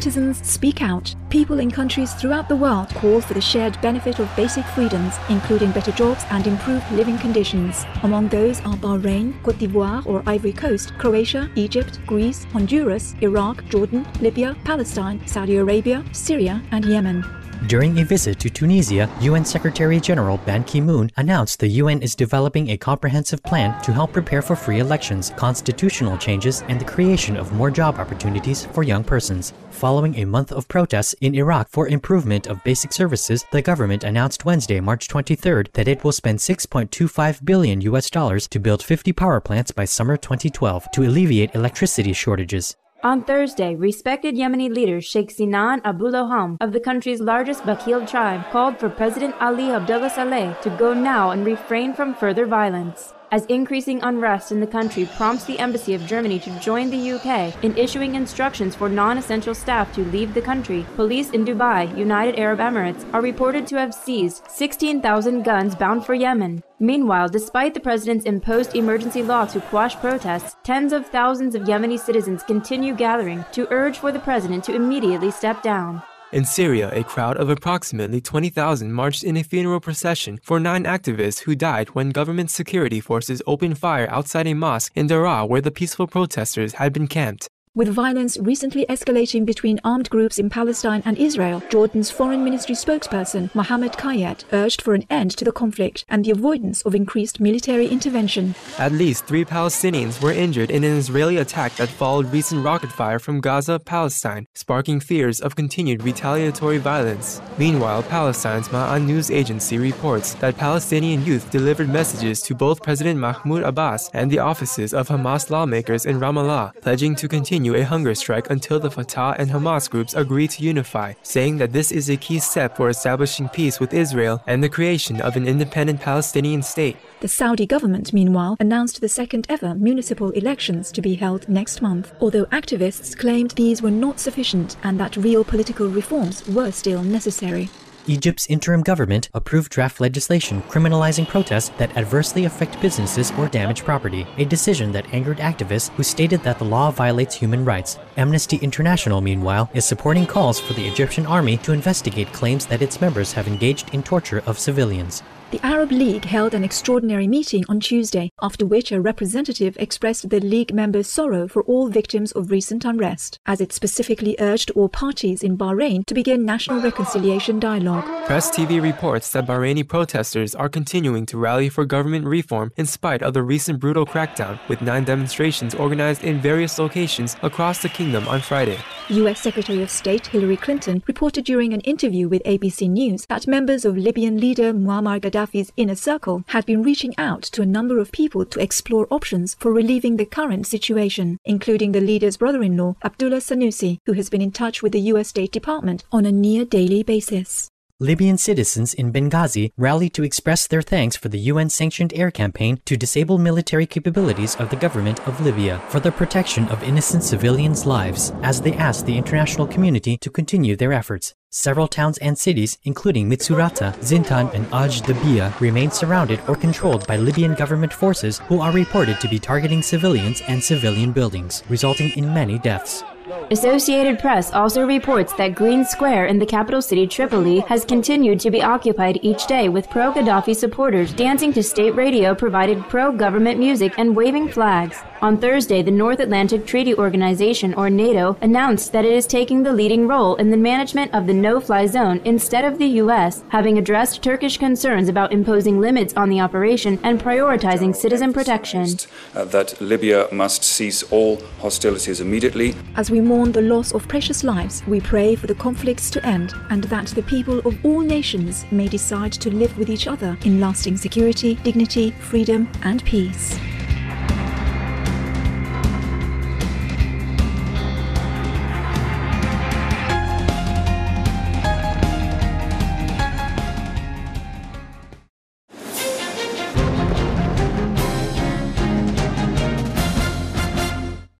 citizens speak out. People in countries throughout the world call for the shared benefit of basic freedoms, including better jobs and improved living conditions. Among those are Bahrain, Côte d'Ivoire or Ivory Coast, Croatia, Egypt, Greece, Honduras, Iraq, Jordan, Libya, Palestine, Saudi Arabia, Syria, and Yemen. During a visit to Tunisia, UN Secretary-General Ban Ki-moon announced the UN is developing a comprehensive plan to help prepare for free elections, constitutional changes, and the creation of more job opportunities for young persons. Following a month of protests in Iraq for improvement of basic services, the government announced Wednesday, March 23rd, that it will spend $6.25 billion to build 50 power plants by summer 2012 to alleviate electricity shortages. On Thursday, respected Yemeni leader Sheikh Sinan Abdulrahman of the country's largest Bakil tribe called for President Ali Abdullah Saleh to go now and refrain from further violence, as increasing unrest in the country prompts the Embassy of Germany to join the UK in issuing instructions for non-essential staff to leave the country. Police in Dubai, United Arab Emirates, are reported to have seized 16,000 guns bound for Yemen. Meanwhile, despite the president's imposed emergency law to quash protests, tens of thousands of Yemeni citizens continue gathering to urge for the president to immediately step down. In Syria, a crowd of approximately 20,000 marched in a funeral procession for 9 activists who died when government security forces opened fire outside a mosque in Daraa where the peaceful protesters had been camped. With violence recently escalating between armed groups in Palestine and Israel, Jordan's foreign ministry spokesperson Mohammed Kayet urged for an end to the conflict and the avoidance of increased military intervention. At least 3 Palestinians were injured in an Israeli attack that followed recent rocket fire from Gaza, Palestine, sparking fears of continued retaliatory violence. Meanwhile, Palestine's Ma'an news agency reports that Palestinian youth delivered messages to both President Mahmoud Abbas and the offices of Hamas lawmakers in Ramallah, pledging to continue a hunger strike until the Fatah and Hamas groups agree to unify, saying that this is a key step for establishing peace with Israel and the creation of an independent Palestinian state. The Saudi government, meanwhile, announced the second-ever municipal elections to be held next month, although activists claimed these were not sufficient and that real political reforms were still necessary. Egypt's interim government approved draft legislation criminalizing protests that adversely affect businesses or damage property, a decision that angered activists who stated that the law violates human rights. Amnesty International, meanwhile, is supporting calls for the Egyptian army to investigate claims that its members have engaged in torture of civilians. The Arab League held an extraordinary meeting on Tuesday, after which a representative expressed the League members' sorrow for all victims of recent unrest, as it specifically urged all parties in Bahrain to begin national reconciliation dialogue. Press TV reports that Bahraini protesters are continuing to rally for government reform in spite of the recent brutal crackdown, with 9 demonstrations organized in various locations across the kingdom on Friday. U.S. Secretary of State Hillary Clinton reported during an interview with ABC News that members of Libyan leader Muammar Gaddafi's inner circle had been reaching out to a number of people to explore options for relieving the current situation, including the leader's brother-in-law, Abdullah Sanusi, who has been in touch with the U.S. State Department on a near-daily basis. Libyan citizens in Benghazi rallied to express their thanks for the UN-sanctioned air campaign to disable military capabilities of the government of Libya for the protection of innocent civilians' lives, as they asked the international community to continue their efforts. Several towns and cities, including Misurata, Zintan, and Aj Dabia, remain surrounded or controlled by Libyan government forces who are reported to be targeting civilians and civilian buildings, resulting in many deaths. Associated Press also reports that Green Square in the capital city Tripoli has continued to be occupied each day with pro-Gaddafi supporters dancing to state radio-provided pro-government music and waving flags. On Thursday, the North Atlantic Treaty Organization, or NATO, announced that it is taking the leading role in the management of the no-fly zone instead of the U.S., having addressed Turkish concerns about imposing limits on the operation and prioritizing citizen protection. That Libya must cease all hostilities immediately. As we mourn the loss of precious lives, we pray for the conflicts to end and that the people of all nations may decide to live with each other in lasting security, dignity, freedom, and peace.